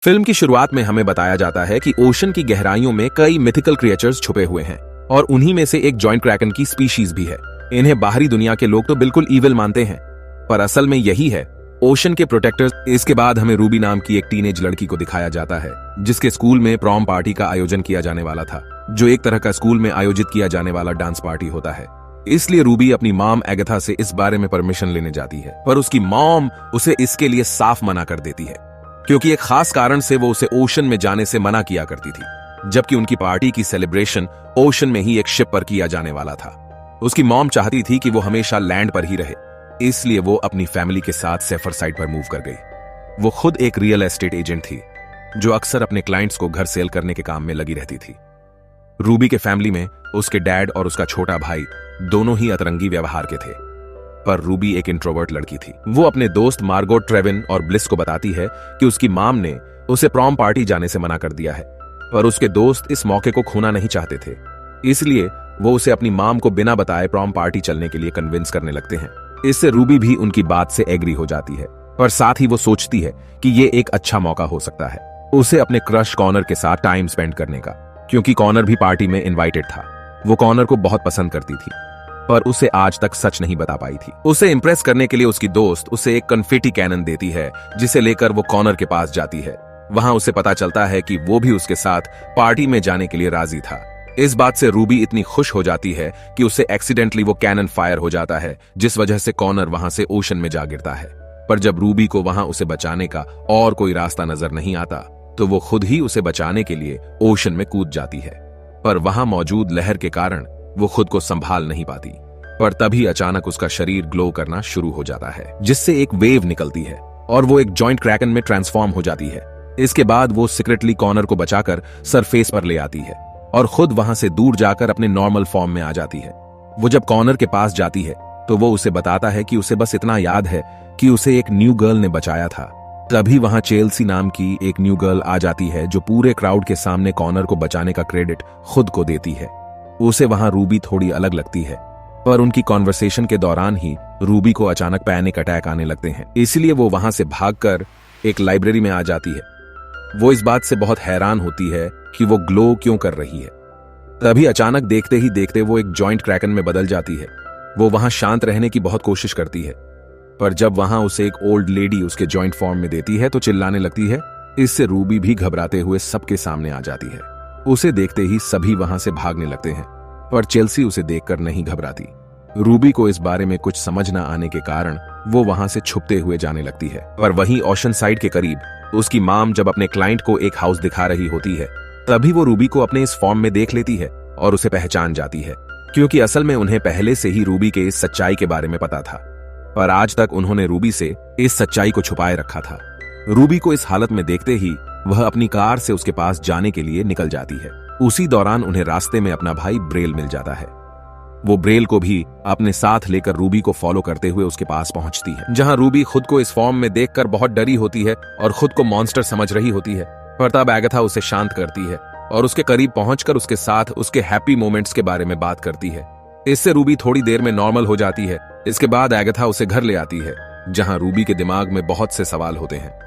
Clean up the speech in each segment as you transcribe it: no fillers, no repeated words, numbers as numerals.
Film की शुरुआत में हमें बताया जाता है कि ओशन की गहराइयों में कई मिथिकल क्रिएचर्स छुपे हुए हैं और उन्हीं में से एक जॉइंट क्रैकन की स्पीशीज भी है। इन्हें बाहरी दुनिया के लोग तो बिल्कुल ईविल मानते हैं, पर असल में यही है ओशन के प्रोटेक्टर्स। इसके बाद हमें रूबी नाम की एक टीनेज लड़की को दिखाया जाता है जिसके स्कूल में प्रॉम पार्टी का आयोजन किया जाने वाला था, जो एक तरह का स्कूल में आयोजित किया जाने वाला डांस पार्टी होता है। इसलिए रूबी अपनी मॉम एगाथा से इस बारे में परमिशन लेने जाती है, पर उसकी मॉम उसे इसके लिए साफ मना कर देती है क्योंकि एक खास कारण से वो उसे ओशन में जाने से मना किया करती थी, जबकि उनकी पार्टी की सेलिब्रेशन ओशन में ही एक शिप पर किया जाने वाला था। उसकी मॉम चाहती थी कि वो हमेशा लैंड पर ही रहे, इसलिए वो अपनी फैमिली के साथ सेफर साइड पर मूव कर गई। वो खुद एक रियल एस्टेट एजेंट थी जो अक्सर अपने क्लाइंट्स को घर सेल करने के काम में लगी रहती थी। रूबी के फैमिली में उसके डैड और उसका छोटा भाई दोनों ही अतरंगी व्यवहार के थे, पर रूबी एक इंट्रोवर्ट लड़की थी। वो अपने दोस्त मार्गोट, ट्रेविन और ब्लिस को बताती है कि उसकी मॉम ने उसे प्रॉम पार्टी जाने से मना कर दिया है, पर उसके दोस्त इस मौके को खोना नहीं चाहते थे, इसलिए वो उसे अपनी मॉम को बिना बताए प्रॉम पार्टी चलने के लिए कन्विंस करने लगते हैं। इससे रूबी भी उनकी बात से एग्री हो जाती है, पर साथ ही वो सोचती है कि ये एक अच्छा मौका हो सकता है उसे अपने क्रश कॉनर के साथ टाइम स्पेंड करने का, क्योंकि कॉनर भी पार्टी में इनवाइटेड था। वो कॉनर को बहुत पसंद करती थी, पर उसे आज तक सच नहीं बता पाई थी। उसे इंप्रेस करने के लिए उसकी दोस्त उसे एक कन्फेटी कैनन देती है, जिसे लेकर वो कॉनर के पास जाती है। वहां उसे पता चलता है कि वो भी उसके साथ पार्टी में जाने के लिए राजी था। इस बात से रूबी इतनी खुश हो जाती है कि उसे एक्सीडेंटली वो कैनन फायर हो जाता है, जिस वजह से कॉनर वहां से ओशन में जा गिरता है। पर जब रूबी को वहां उसे बचाने का और कोई रास्ता नजर नहीं आता, तो वो खुद ही उसे बचाने के लिए ओशन में कूद जाती है, पर वहां मौजूद लहर के कारण वो खुद को संभाल नहीं पाती। पर तभी अचानक उसका शरीर ग्लो करना शुरू हो जाता है, जिससे एक वेव निकलती है और वो एक जॉइंट क्रैकन में ट्रांसफॉर्म हो जाती है। इसके बाद वो सीक्रेटली कॉनर को बचाकर सरफेस पर ले आती है और खुद वहां से दूर जाकर अपने नॉर्मल फॉर्म में आ जाती है। वो जब कॉनर के पास जाती है तो वो उसे बताता है कि उसे बस इतना याद है कि उसे एक न्यू गर्ल ने बचाया था। तभी वहां चेल्सी नाम की एक न्यू गर्ल आ जाती है जो पूरे क्राउड के सामने कॉनर को बचाने का क्रेडिट खुद को देती है। उसे वहां रूबी थोड़ी अलग लगती है, पर उनकी कॉन्वर्सेशन के दौरान ही रूबी को अचानक पैनिक अटैक आने लगते हैं, इसलिए वो वहां से भागकर एक लाइब्रेरी में आ जाती है। वो इस बात से बहुत हैरान होती है कि वो ग्लो क्यों कर रही है। तभी अचानक देखते ही देखते वो एक जॉइंट क्रैकन में बदल जाती है। वो वहां शांत रहने की बहुत कोशिश करती है, पर जब वहां उसे एक ओल्ड लेडी उसके जॉइंट फॉर्म में देती है तो चिल्लाने लगती है। इससे रूबी भी घबराते हुए सबके सामने आ जाती है। उसे देखते ही सभी वहां से भागने लगते हैं, पर चेल्सी उसे देखकर नहीं घबराती। रूबी को इस बारे में कुछ समझ न आने के कारण वो वहां से छुपते हुए जाने लगती है। पर वहीं ओशन साइड के करीब उसकी मॉम जब अपने क्लाइंट को एक हाउस दिखा रही होती है, तभी वो रूबी को अपने इस फॉर्म में देख लेती है और उसे पहचान जाती है, क्योंकि असल में उन्हें पहले से ही रूबी के इस सच्चाई के बारे में पता था, पर आज तक उन्होंने रूबी से इस सच्चाई को छुपाए रखा था। रूबी को इस हालत में देखते ही वह अपनी कार से उसके पास जाने के लिए निकल जाती है। उसी दौरान उन्हें रास्ते में अपना भाई ब्रेल मिल जाता है। वो ब्रेल को भी अपने साथ लेकर रूबी को फॉलो करते हुए उसके पास पहुंचती है, जहां रूबी खुद को इस फॉर्म में देखकर बहुत डरी होती है और खुद को मॉन्स्टर समझ रही होती है। पर तब एगाथा उसे शांत करती है और उसके करीब पहुंचकर उसके साथ उसके हैप्पी मोमेंट्स के बारे में बात करती है। इससे रूबी थोड़ी देर में नॉर्मल हो जाती है। इसके बाद एगाथा उसे घर ले आती है, जहां रूबी के दिमाग में बहुत से सवाल होते हैं।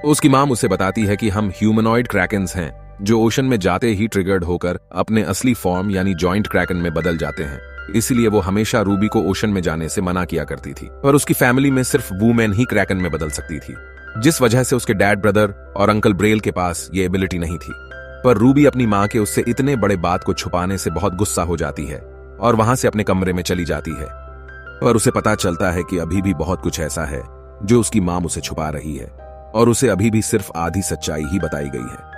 उसकी माम उसे बताती है कि हम ह्यूमनॉइड क्रैकन्स हैं जो ओशन में जाते ही ट्रिगर्ड होकर अपने असली फॉर्म यानी जॉइंट क्रैकन में बदल जाते हैं। इसलिए वो हमेशा रूबी को ओशन में जाने से मना किया करती थी, पर उसकी फैमिली में सिर्फ वुमेन ही क्रैकन में बदल सकती थी, जिस वजह से उसके डैड, ब्रदर और अंकल ब्रेल के पास ये एबिलिटी नहीं थी। पर रूबी अपनी माँ के उससे इतने बड़े बात को छुपाने से बहुत गुस्सा हो जाती है और वहां से अपने कमरे में चली जाती है। पर उसे पता चलता है कि अभी भी बहुत कुछ ऐसा है जो उसकी माँ उसे छुपा रही है और उसे अभी भी सिर्फ आधी सच्चाई ही बताई गई है।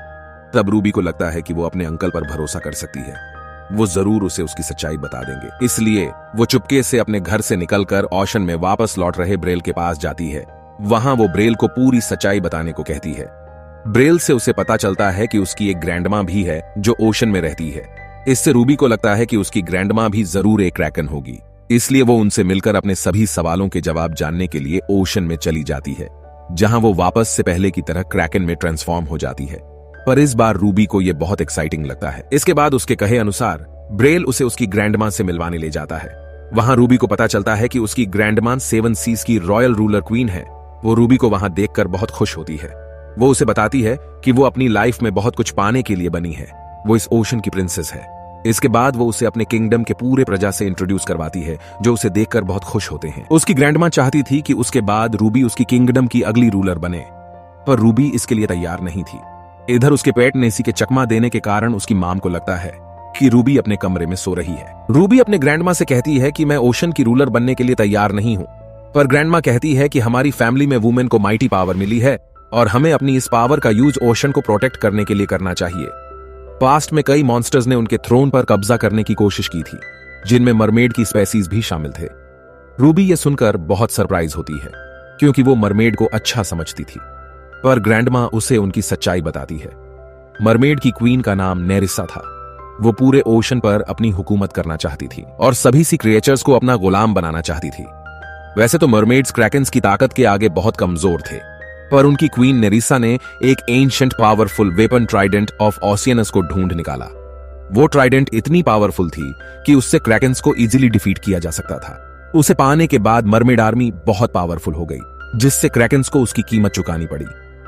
तब रूबी को लगता है कि वो अपने अंकल पर भरोसा कर सकती है, वो जरूर उसे उसकी सच्चाई बता देंगे। इसलिए वो चुपके से अपने घर से निकलकर ओशन में वापस लौट रहे ब्रेल के पास जाती है। वहां वो ब्रेल को पूरी सच्चाई बताने को कहती है। ब्रेल से उसे पता चलता है कि उसकी एक ग्रैंडमा भी है जो ओशन में रहती है। इससे रूबी को लगता है कि उसकी ग्रैंडमा भी जरूर एक क्रैकन होगी, इसलिए वो उनसे मिलकर अपने सभी सवालों के जवाब जानने के लिए ओशन में चली जाती है, जहां वो वापस से पहले की तरह क्रैकन में ट्रांसफॉर्म हो जाती है। पर इस बार रूबी को यह बहुत एक्साइटिंग लगता है। इसके बाद उसके कहे अनुसार ब्रेल उसे उसकी ग्रैंडमा से मिलवाने ले जाता है। वहां रूबी को पता चलता है कि उसकी ग्रैंडमा 7 सीज की रॉयल रूलर क्वीन है। वो रूबी को वहां देखकर बहुत खुश होती है। वो उसे बताती है कि वो अपनी लाइफ में बहुत कुछ पाने के लिए बनी है, वो इस ओशन की प्रिंसेस है। इसके बाद वो उसे अपने किंगडम के पूरे प्रजा से इंट्रोड्यूस करवाती है, जो उसे देखकर बहुत खुश होते हैं। उसकी ग्रैंडमा चाहती थी कि उसके बाद रूबी उसकी किंगडम की अगली रूलर बने, पर रूबी इसके लिए तैयार नहीं थी। इधर उसके पेट नेसी के चकमा देने के कारण उसकी माम को लगता है कि रूबी अपने कमरे में सो रही है। रूबी अपने ग्रैंडमा से कहती है कि मैं ओशन की रूलर बनने के लिए तैयार नहीं हूं, पर ग्रैंडमा कहती है कि हमारी फैमिली में वुमेन को माइटी पावर मिली है और हमें अपनी इस पावर का यूज ओशन को प्रोटेक्ट करने के लिए करना चाहिए। पास्ट में कई मॉन्स्टर्स ने उनके थ्रोन पर कब्जा करने की कोशिश की थी, जिनमें मरमेड की स्पेसीज भी शामिल थे। रूबी ये सुनकर बहुत सरप्राइज होती है, क्योंकि वो मरमेड को अच्छा समझती थी, पर ग्रैंडमा उसे उनकी सच्चाई बताती है। मरमेड की क्वीन का नाम नेरिसा था। वो पूरे ओशन पर अपनी हुकूमत करना चाहती थी और सभी सी क्रिएचर्स को अपना गुलाम बनाना चाहती थी। वैसे तो मरमेड्स क्रैकेंस की ताकत के आगे बहुत कमजोर थे, पर उनकी क्वीन नेरिसा ने एक ancient powerful weapon trident of Oceanus को ढूंढ निकाला। वो ट्राइडेंट इतनी पावरफुल थी कि उससे क्रैकेंस को इजीली डिफीट किया जा सकता था। उसे पाने के बाद मरमेड आर्मी बहुत पावरफुल हो गई, जिससे क्रैकेंस को उसकी कीमत चुकानी पड़ी।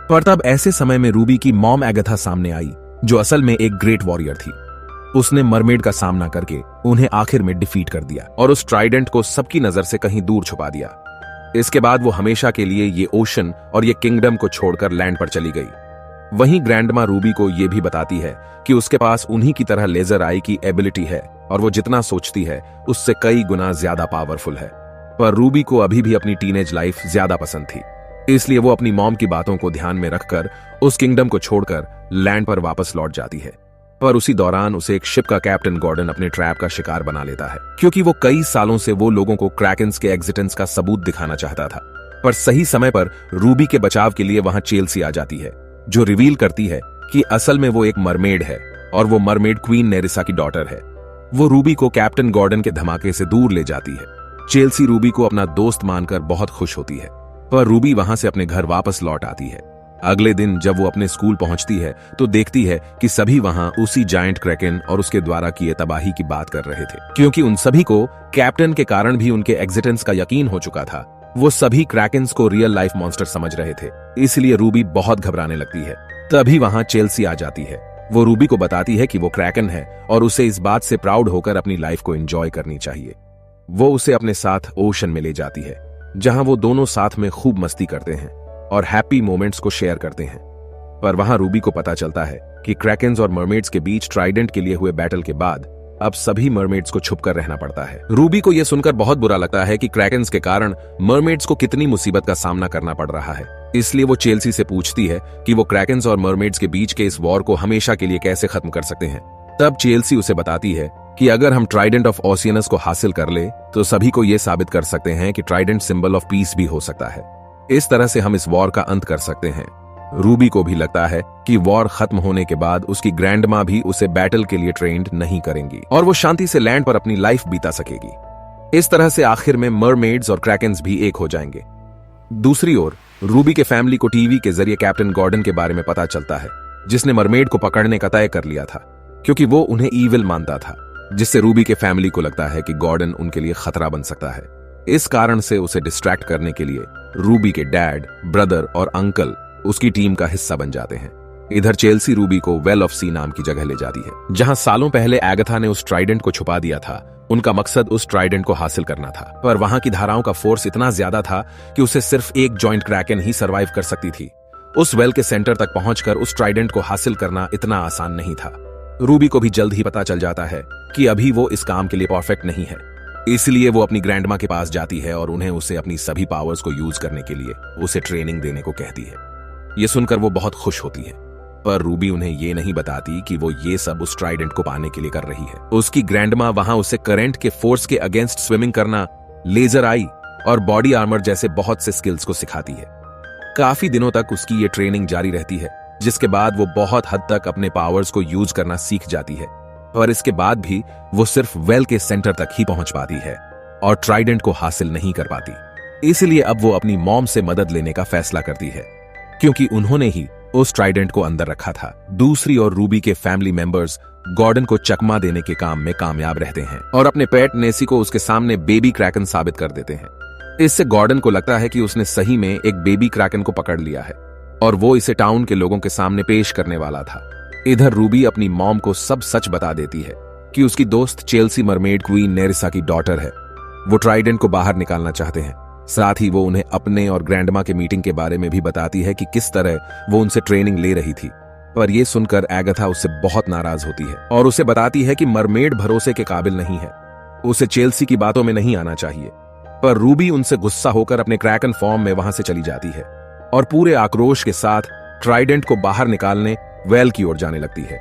पर तब ऐसे समय में रूबी की मॉम एगाथा सामने आई, जो असल में एक ग्रेट वॉरियर थी। उसने मरमेड का सामना करके उन्हें आखिर में डिफीट कर दिया और उस ट्राइडेंट को सबकी नजर से कहीं दूर छुपा दिया। इसके बाद वो हमेशा के लिए ये ओशन और ये किंगडम को छोड़कर लैंड पर चली गई। वहीं ग्रैंडमा रूबी को ये भी बताती है कि उसके पास उन्हीं की तरह लेजर आई की एबिलिटी है और वो जितना सोचती है उससे कई गुना ज्यादा पावरफुल है। पर रूबी को अभी भी अपनी टीनेज लाइफ ज्यादा पसंद थी, इसलिए वो अपनी मॉम की बातों को ध्यान में रखकर उस किंगडम को छोड़कर लैंड पर वापस लौट जाती है। पर उसी दौरान उसे एक शिप का कैप्टन गॉर्डन अपने ट्रैप का शिकार बना लेता है, क्योंकि वो कई सालों से वो लोगों को क्रैकेंस के एग्जिस्टेंस का सबूत दिखाना चाहता था। पर सही समय पर रूबी के बचाव के लिए वहां चेल्सी आ जाती है, जो रिवील करती है कि असल में वो एक मरमेड है और वो मरमेड क्वीन नेरिसा की डॉटर है। वो रूबी को कैप्टन गॉर्डन के धमाके से दूर ले जाती है। चेल्सी रूबी को अपना दोस्त मानकर बहुत खुश होती है, पर रूबी वहां से अपने घर वापस लौट आती है। अगले दिन जब वो अपने स्कूल पहुंचती है तो देखती है कि सभी वहां उसी जायंट क्रैकेन और उसके द्वारा किए तबाही की बात कर रहे थे, क्योंकि उन सभी को कैप्टन के कारण भी उनके एग्जिस्टेंस का यकीन हो चुका था। वो सभी क्रैकेन्स को रियल लाइफ मॉन्स्टर समझ रहे थे, इसलिए रूबी बहुत घबराने लगती है। तभी वहां चेल्सी आ जाती है। वो रूबी को बताती है कि वो क्रैकेन है और उसे इस बात से प्राउड होकर अपनी लाइफ को एंजॉय करनी चाहिए। वो उसे अपने साथ ओशन में ले जाती है, जहां वो दोनों साथ में खूब मस्ती करते हैं और हैप्पी मोमेंट्स को शेयर करते हैं। पर वहां रूबी को पता चलता है कि क्रैकेंस और मरमेड्स के बीच ट्राइडेंट के लिए हुए बैटल के बाद अब सभी मरमेड्स को छुपकर रहना पड़ता है। रूबी को यह सुनकर बहुत बुरा लगता है कि क्रैकेंस के कारण मरमेड्स को कितनी मुसीबत का सामना करना पड़ रहा है। इसलिए वो चेल्सी से पूछती है कि वो क्रैकेंस और मरमेड्स के बीच के इस वॉर को हमेशा के लिए कैसे खत्म कर सकते हैं। तब चेल्सी उसे बताती है कि अगर हम ट्राइडेंट ऑफ ओशियनस को हासिल कर ले तो सभी को यह साबित कर सकते हैं कि ट्राइडेंट सिंबल ऑफ पीस भी हो सकता है। इस तरह से हम इस वॉर का अंत कर सकते हैं। रूबी को भी लगता है कि वॉर खत्म होने के बाद उसकी ग्रैंडमा भी उसे बैटल के लिए ट्रेंड नहीं करेंगी और वो शांति से लैंड पर अपनी लाइफ बीता सकेगी। इस तरह से आखिर में मरमेड्स और क्रैकेंस भी एक हो जाएंगे। दूसरी ओर रूबी के फैमिली को टीवी के जरिए कैप्टन गॉर्डन के बारे में पता चलता है, जिसने मरमेड को पकड़ने का तय कर लिया था, क्योंकि वो उन्हें ईविल मानता था, जिससे रूबी के फैमिली को लगता है कि गॉर्डन उनके लिए खतरा बन सकता है। इस कारण से उसे डिस्ट्रैक्ट करने के लिए रूबी के डैड, ब्रदर और अंकल उसकी टीम का हिस्सा बन जाते हैं। इधर चेल्सी रूबी को वेल ऑफ सी नाम की जगह ले जाती है, जहां सालों पहले एगाथा ने उस ट्राइडेंट को छुपा दिया था। उनका मकसद उस ट्राइडेंट को हासिल करना था, पर वहां की धाराओं का फोर्स इतना ज्यादा था कि उसे सिर्फ एक जॉइंट क्रैकेन ही सर्वाइव कर सकती थी। उस वेल के सेंटर तक पहुंचकर उस ट्राइडेंट को हासिल करना इतना आसान नहीं था। रूबी को भी जल्द ही पता चल जाता है कि अभी वो इस काम के लिए परफेक्ट नहीं है, इसलिए वो अपनी ग्रैंडमा के पास जाती है और उन्हें उसे अपनी सभी पावर्स को यूज करने के लिए उसे ट्रेनिंग देने को कहती है। ये सुनकर वो बहुत खुश होती है, पर रूबी उन्हें ये नहीं बताती कि वो ये सब उस ट्राइडेंट को पाने के लिए कर रही है। उसकी ग्रैंडमा वहां उसे करंट के फोर्स के अगेंस्ट स्विमिंग करना, लेजर आई और बॉडी आर्मर जैसे बहुत से स्किल्स को सिखाती है। काफी दिनों तक उसकी ये ट्रेनिंग जारी रहती है, जिसके बाद वो बहुत हद तक अपने पावर्स को यूज करना सीख जाती है। पर इसके बाद भी वो सिर्फ वेल के सेंटर तक ही पहुंच पाती है और ट्राइडेंट को हासिल नहीं कर पाती। इसलिए अब वो अपनी मॉम से मदद लेने का फैसला करती है, क्योंकि उन्होंने ही उस ट्राइडेंट को अंदर रखा था। दूसरी ओर रूबी के फैमिली मेंबर्स गॉर्डन को चकमा देने के काम में कामयाब रहते हैं और अपने पेट नेसी को उसके सामने बेबी क्रैकन साबित कर देते हैं। इससे गॉर्डन को लगता है कि उसने सही में एक बेबी क्रैकन को पकड़ लिया है। और वो इसे टाउन के लोगों के सामने पेश करने वाला था। इधर रूबी अपनी मॉम को सब सच बता देती है कि उसकी दोस्त चेल्सी मरमेड क्वीन नेरिसा की डॉटर है। वो ट्राइडेंट को बाहर निकालना चाहते हैं। साथ ही वो उन्हें अपने और ग्रैंडमा के मीटिंग के बारे में भी बताती है कि किस तरह वो उनसे ट्रेनिंग ले रही थी। पर यह सुनकर एगाथा उससे बहुत नाराज होती है और उसे बताती है कि मरमेड भरोसे के काबिल नहीं है, उसे चेल्सी की बातों में नहीं आना चाहिए। पर रूबी उनसे गुस्सा होकर अपने क्रैकन फॉर्म में वहां से चली जाती है और पूरे आक्रोश के साथ ट्राइडेंट को बाहर निकालने वेल की ओर जाने लगती है।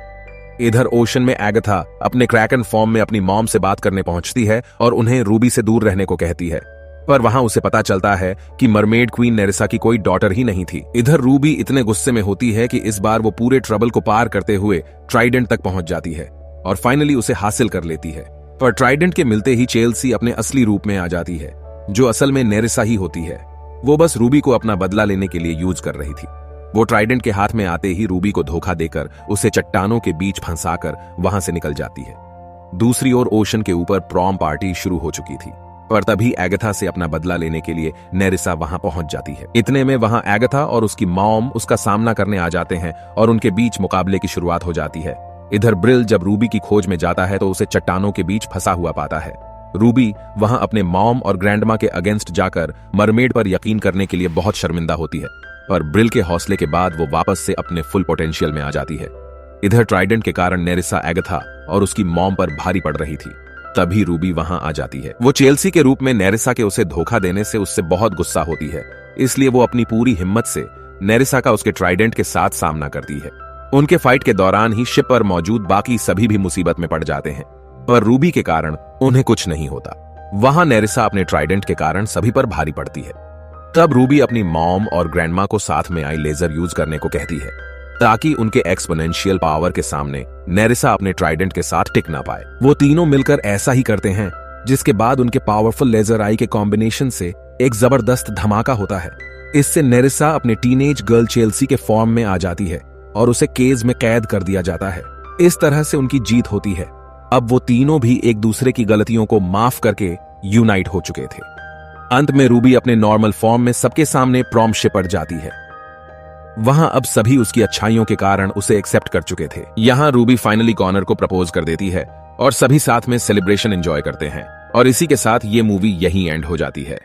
इधर ओशन में एगाथा अपने क्रैकन फॉर्म में अपनी मॉम से बात करने पहुंचती है और उन्हें रूबी से दूर रहने को कहती है। पर वहां उसे पता चलता है कि मरमेड क्वीन नेरिसा की कोई डॉटर ही नहीं थी। इधर रूबी इतने गुस्से में होती है कि इस बार वो पूरे ट्रबल को पार करते हुए ट्राइडेंट तक पहुंच जाती है और फाइनली उसे हासिल कर लेती है। पर ट्राइडेंट के मिलते ही चेल्सी अपने असली रूप में आ जाती है, जो असल में नेरिसा ही होती है। वो बस रूबी को अपना बदला लेने के लिए यूज कर रही थी। वो ट्राइडेंट के हाथ में आते ही रूबी को धोखा देकर उसे चट्टानों के बीच फंसाकर वहां से निकल जाती है। दूसरी ओर ओशन के ऊपर प्रॉम पार्टी शुरू हो चुकी थी, पर तभी एगाथा से अपना बदला लेने के लिए नेरिसा वहां पहुंच जाती है। इतने में वहां एगाथा और उसकी मॉम उसका सामना करने आ जाते हैं और उनके बीच मुकाबले की शुरुआत हो जाती है। इधर ब्रिल जब रूबी की खोज में जाता है तो उसे चट्टानों के बीच फंसा हुआ पाता है। रूबी वहां अपने मॉम और ग्रैंडमा के अगेंस्ट जाकर मरमेड पर यकीन करने के लिए बहुत शर्मिंदा होती है, पर ब्रिल के हौसले के बाद वो वापस से अपने फुल पोटेंशियल में आ जाती है। इधर ट्राइडेंट के कारण नेरिसा एगाथा और उसकी मॉम पर भारी पड़ रही थी। तभी रूबी वहां आ जाती है। वो चेल्सी के रूप में नेरिसा के उसे धोखा देने से उससे बहुत गुस्सा होती है, इसलिए वो अपनी पूरी हिम्मत से नेरिसा का उसके ट्राइडेंट के साथ सामना करती है। उनके फाइट के दौरान ही शिप पर मौजूद बाकी सभी भी मुसीबत में पड़ जाते हैं, पर रूबी के कारण उन्हें कुछ नहीं होता। वहां नेरिसा अपने ट्राइडेंट के कारण सभी पर भारी पड़ती है। तब रूबी अपनी मॉम और ग्रैंडमा को साथ में आई लेजर यूज करने को कहती है, ताकि उनके एक्सपोनेंशियल पावर के सामने नेरिसा अपने ट्राइडेंट के साथ टिक ना पाए। वो तीनों मिलकर ऐसा ही करते हैं, जिसके बाद उनके पावरफुल लेजर आई के कॉम्बिनेशन से एक जबरदस्त धमाका होता है। इससे नेरिसा अपने टीनेज गर्ल चेल्सी के फॉर्म में आ जाती है और उसे केज में कैद कर दिया जाता है। इस तरह से उनकी जीत होती है। अब वो तीनों भी एक दूसरे की गलतियों को माफ करके यूनाइट हो चुके थे। अंत में रूबी अपने नॉर्मल फॉर्म में सबके सामने प्रॉम शिप पर जाती है। वहां अब सभी उसकी अच्छाइयों के कारण उसे एक्सेप्ट कर चुके थे। यहां रूबी फाइनली कॉनर को प्रपोज कर देती है और सभी साथ में सेलिब्रेशन एंजॉय करते हैं और इसी के साथ ये मूवी यहीं एंड हो जाती है।